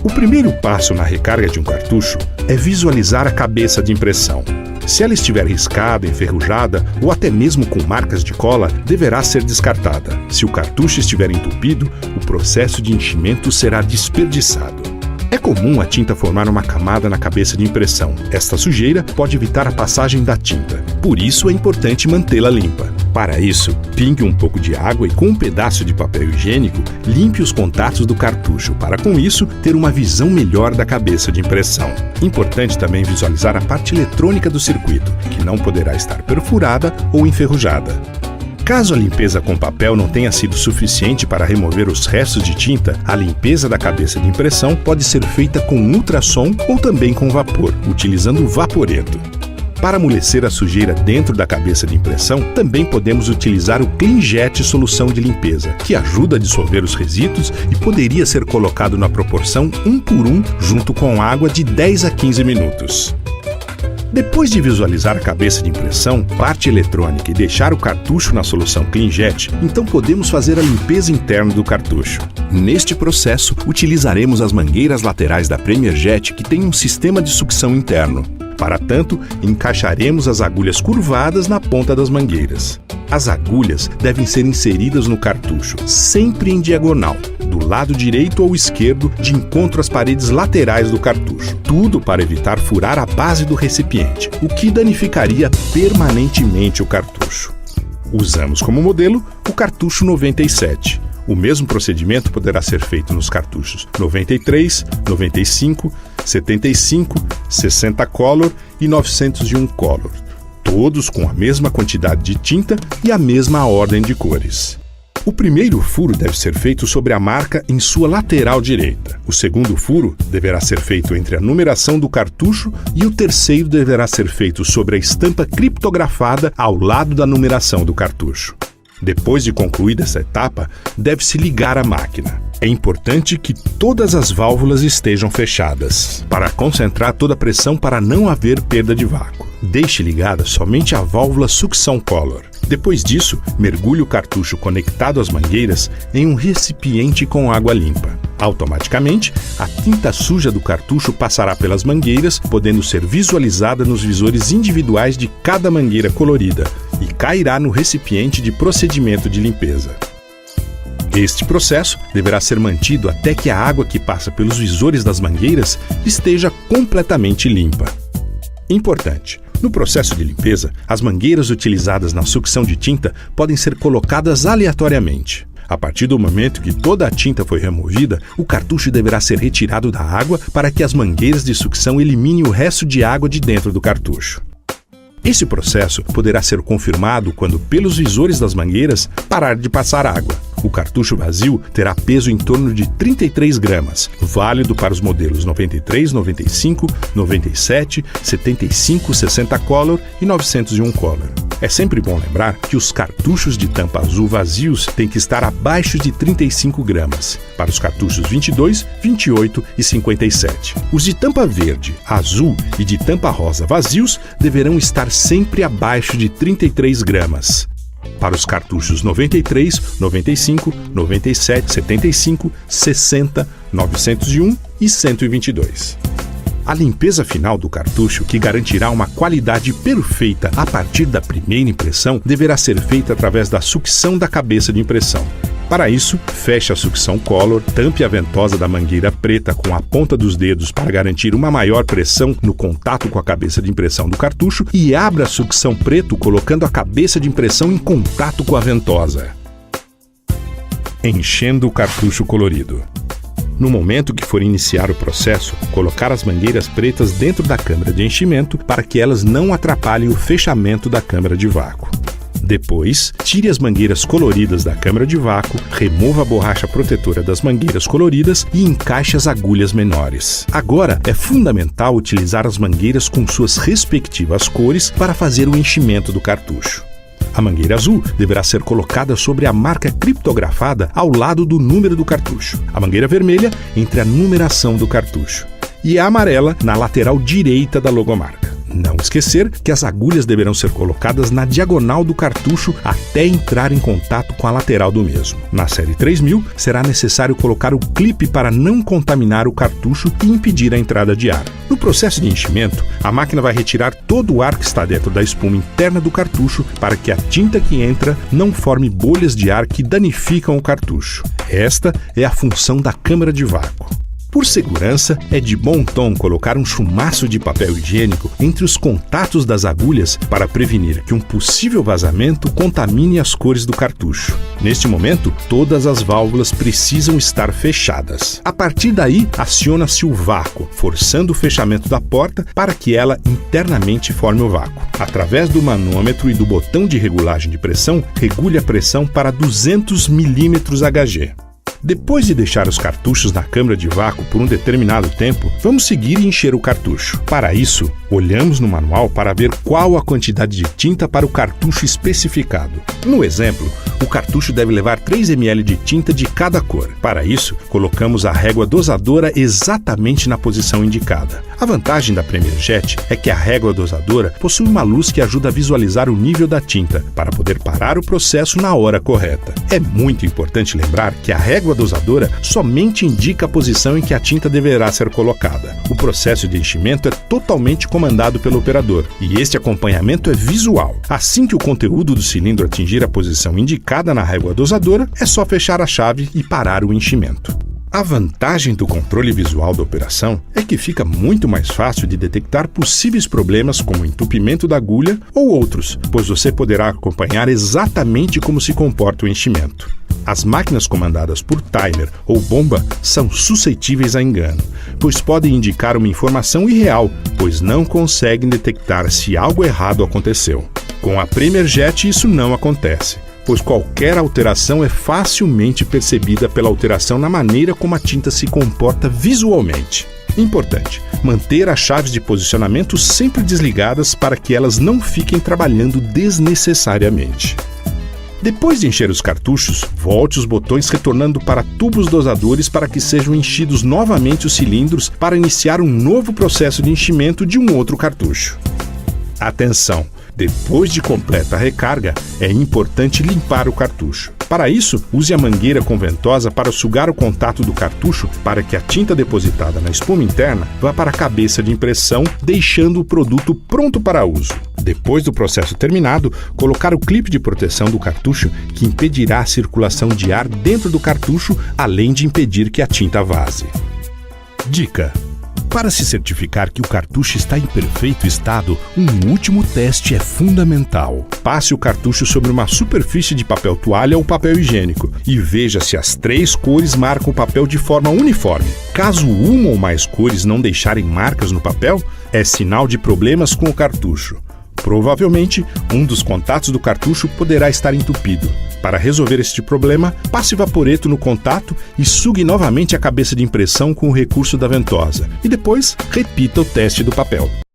O primeiro passo na recarga de um cartucho é visualizar a cabeça de impressão. Se ela estiver riscada, enferrujada ou até mesmo com marcas de cola, deverá ser descartada. Se o cartucho estiver entupido, o processo de enchimento será desperdiçado. É comum a tinta formar uma camada na cabeça de impressão. Esta sujeira pode evitar a passagem da tinta. Por isso é importante mantê-la limpa. Para isso, pingue um pouco de água e com um pedaço de papel higiênico, limpe os contatos do cartucho para, com isso, ter uma visão melhor da cabeça de impressão. Importante também visualizar a parte eletrônica do circuito, que não poderá estar perfurada ou enferrujada. Caso a limpeza com papel não tenha sido suficiente para remover os restos de tinta, a limpeza da cabeça de impressão pode ser feita com ultrassom ou também com vapor, utilizando o vaporeto. Para amolecer a sujeira dentro da cabeça de impressão, também podemos utilizar o CleanJet solução de limpeza, que ajuda a dissolver os resíduos e poderia ser colocado na proporção 1 por 1 junto com água de 10 a 15 minutos. Depois de visualizar a cabeça de impressão, parte eletrônica e deixar o cartucho na solução CleanJet, então podemos fazer a limpeza interna do cartucho. Neste processo, utilizaremos as mangueiras laterais da PremierJet que têm um sistema de sucção interno. Para tanto, encaixaremos as agulhas curvadas na ponta das mangueiras. As agulhas devem ser inseridas no cartucho, sempre em diagonal, do lado direito ou esquerdo, de encontro às paredes laterais do cartucho. Tudo para evitar furar a base do recipiente, o que danificaria permanentemente o cartucho. Usamos como modelo o cartucho 97. O mesmo procedimento poderá ser feito nos cartuchos 93, 95, 75, 60 Color e 901 Color, todos com a mesma quantidade de tinta e a mesma ordem de cores. O primeiro furo deve ser feito sobre a marca em sua lateral direita. O segundo furo deverá ser feito entre a numeração do cartucho e o terceiro deverá ser feito sobre a estampa criptografada ao lado da numeração do cartucho. Depois de concluída essa etapa, deve-se ligar a máquina. É importante que todas as válvulas estejam fechadas, para concentrar toda a pressão para não haver perda de vácuo. Deixe ligada somente a válvula sucção Color. Depois disso, mergulhe o cartucho conectado às mangueiras em um recipiente com água limpa. Automaticamente, a tinta suja do cartucho passará pelas mangueiras, podendo ser visualizada nos visores individuais de cada mangueira colorida e cairá no recipiente de procedimento de limpeza. Este processo deverá ser mantido até que a água que passa pelos visores das mangueiras esteja completamente limpa. Importante: no processo de limpeza, as mangueiras utilizadas na sucção de tinta podem ser colocadas aleatoriamente. A partir do momento que toda a tinta foi removida, o cartucho deverá ser retirado da água para que as mangueiras de sucção eliminem o resto de água de dentro do cartucho. Esse processo poderá ser confirmado quando, pelos visores das mangueiras, parar de passar água. O cartucho vazio terá peso em torno de 33 gramas, válido para os modelos 93, 95, 97, 75, 60 Color e 901 Color. É sempre bom lembrar que os cartuchos de tampa azul vazios têm que estar abaixo de 35 gramas, para os cartuchos 22, 28 e 57. Os de tampa verde, azul e de tampa rosa vazios deverão estar sempre abaixo de 33 gramas. Para os cartuchos 93, 95, 97, 75, 60, 901 e 122. A limpeza final do cartucho, que garantirá uma qualidade perfeita a partir da primeira impressão, deverá ser feita através da sucção da cabeça de impressão. Para isso, feche a sucção Color, tampe a ventosa da mangueira preta com a ponta dos dedos para garantir uma maior pressão no contato com a cabeça de impressão do cartucho e abra a sucção preto colocando a cabeça de impressão em contato com a ventosa. Enchendo o cartucho colorido. No momento que for iniciar o processo, colocar as mangueiras pretas dentro da câmara de enchimento para que elas não atrapalhem o fechamento da câmara de vácuo. Depois, tire as mangueiras coloridas da câmara de vácuo, remova a borracha protetora das mangueiras coloridas e encaixe as agulhas menores. Agora, é fundamental utilizar as mangueiras com suas respectivas cores para fazer o enchimento do cartucho. A mangueira azul deverá ser colocada sobre a marca criptografada ao lado do número do cartucho. A mangueira vermelha entre a numeração do cartucho. E a amarela na lateral direita da logomarca. Não esquecer que as agulhas deverão ser colocadas na diagonal do cartucho até entrar em contato com a lateral do mesmo. Na série 3000, será necessário colocar o clipe para não contaminar o cartucho e impedir a entrada de ar. No processo de enchimento, a máquina vai retirar todo o ar que está dentro da espuma interna do cartucho para que a tinta que entra não forme bolhas de ar que danificam o cartucho. Esta é a função da câmara de vácuo. Por segurança, é de bom tom colocar um chumaço de papel higiênico entre os contatos das agulhas para prevenir que um possível vazamento contamine as cores do cartucho. Neste momento, todas as válvulas precisam estar fechadas. A partir daí, aciona-se o vácuo, forçando o fechamento da porta para que ela internamente forme o vácuo. Através do manômetro e do botão de regulagem de pressão, regule a pressão para 200 mm Hg. Depois de deixar os cartuchos na câmara de vácuo por um determinado tempo, vamos seguir e encher o cartucho. Para isso, olhamos no manual para ver qual a quantidade de tinta para o cartucho especificado. No exemplo, o cartucho deve levar 3 ml de tinta de cada cor. Para isso, colocamos a régua dosadora exatamente na posição indicada. A vantagem da Premier Jet é que a régua dosadora possui uma luz que ajuda a visualizar o nível da tinta, para poder parar o processo na hora correta. É muito importante lembrar que a régua dosadora somente indica a posição em que a tinta deverá ser colocada. O processo de enchimento é totalmente comandado pelo operador, e este acompanhamento é visual. Assim que o conteúdo do cilindro atingir a posição indicada na régua dosadora, é só fechar a chave e parar o enchimento. A vantagem do controle visual da operação é que fica muito mais fácil de detectar possíveis problemas como entupimento da agulha ou outros, pois você poderá acompanhar exatamente como se comporta o enchimento. As máquinas comandadas por timer ou bomba são suscetíveis a engano, pois podem indicar uma informação irreal, pois não conseguem detectar se algo errado aconteceu. Com a Premier Jet isso não acontece, pois qualquer alteração é facilmente percebida pela alteração na maneira como a tinta se comporta visualmente. Importante: manter as chaves de posicionamento sempre desligadas para que elas não fiquem trabalhando desnecessariamente. Depois de encher os cartuchos, volte os botões retornando para tubos dosadores para que sejam enchidos novamente os cilindros para iniciar um novo processo de enchimento de um outro cartucho. Atenção! Depois de completa a recarga, é importante limpar o cartucho. Para isso, use a mangueira com ventosa para sugar o contato do cartucho para que a tinta depositada na espuma interna vá para a cabeça de impressão, deixando o produto pronto para uso. Depois do processo terminado, colocar o clipe de proteção do cartucho que impedirá a circulação de ar dentro do cartucho, além de impedir que a tinta vaze. Dica: para se certificar que o cartucho está em perfeito estado, um último teste é fundamental. Passe o cartucho sobre uma superfície de papel toalha ou papel higiênico e veja se as 3 cores marcam o papel de forma uniforme. Caso uma ou mais cores não deixarem marcas no papel, é sinal de problemas com o cartucho. Provavelmente, um dos contatos do cartucho poderá estar entupido. Para resolver este problema, passe vaporeto no contato e sugue novamente a cabeça de impressão com o recurso da ventosa. E depois, repita o teste do papel.